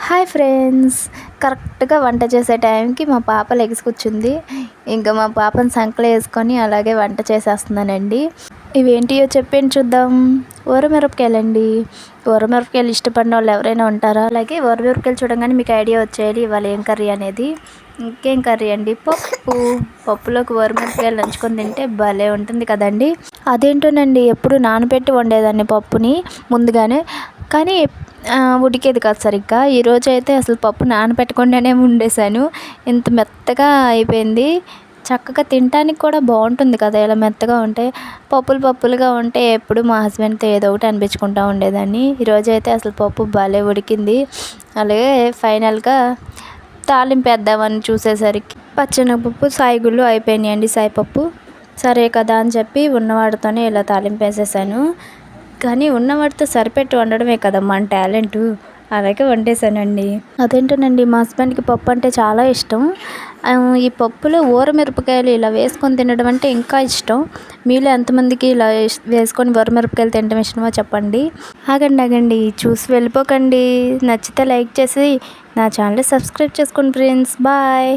Hi friends, కరెక్ట్గా వంట చేసే టైంకి మా పాప లెగిసి కూర్చుంది. ఇంకా మా పాపను సంకలో వేసుకొని అలాగే వంట చేసేస్తున్నానండి. ఇవేంటియో చెప్పేయండి చూద్దాం. ఊరమిరపకాయలండి. ఊరమిరపకాయలు ఇష్టపడిన వాళ్ళు ఎవరైనా ఉంటారా? అలాగే ఊరమిరపకాయలు చూడగానే మీకు ఐడియా వచ్చేయాలి ఇవాళ ఏం కర్రీ అనేది. ఇంకేం కర్రీ అండి, పప్పులోకి ఊరమిరపకాయలు నంచుకొని తింటే భలే ఉంటుంది కదండి. అదేంటోనండి, ఎప్పుడు నానబెట్టి వండేదాన్ని పప్పుని ముందుగానే, కానీ ఉడికేది కాదు సరిగ్గా. ఈరోజు అయితే అసలు పప్పు నానబెట్టకుండానే వండేసాను. ఇంత మెత్తగా అయిపోయింది. చక్కగా తినటానికి కూడా బాగుంటుంది కదా ఇలా మెత్తగా ఉంటే. పప్పులుగా ఉంటే ఎప్పుడు మా హస్బెండ్తో ఏదో ఒకటి అనిపించుకుంటూ ఉండేదాన్ని. ఈరోజు అయితే అసలు పప్పు భలే ఉడికింది. అలాగే ఫైనల్గా తాలింపు వేద్దామని చూసేసరికి పచ్చెనగపప్పు సాయిగుళ్ళు అయిపోయినాయండి. సాయిపప్పు సరే కదా అని చెప్పి ఉన్నవాడితోనే ఇలా తాలింపు వేసేసాను. కానీ ఉన్నవాటితో సరిపెట్టి వండడమే కదా మన టాలెంటు. అలాగే వండేసానండి. అదేంటోనండి, మా హస్బెండ్కి పప్పు అంటే చాలా ఇష్టం. ఈ పప్పులో ఊరమిరపకాయలు ఇలా వేసుకొని తినడం అంటే ఇంకా ఇష్టం. మీలో ఎంతమందికి ఇలా వేసుకొని ఊరమిరపకాయలు తినడం ఇష్టమో చెప్పండి. ఆగండి, చూసి వెళ్ళిపోకండి. నచ్చితే లైక్ చేసి నా ఛానల్ సబ్స్క్రైబ్ చేసుకోండి ఫ్రెండ్స్. బాయ్.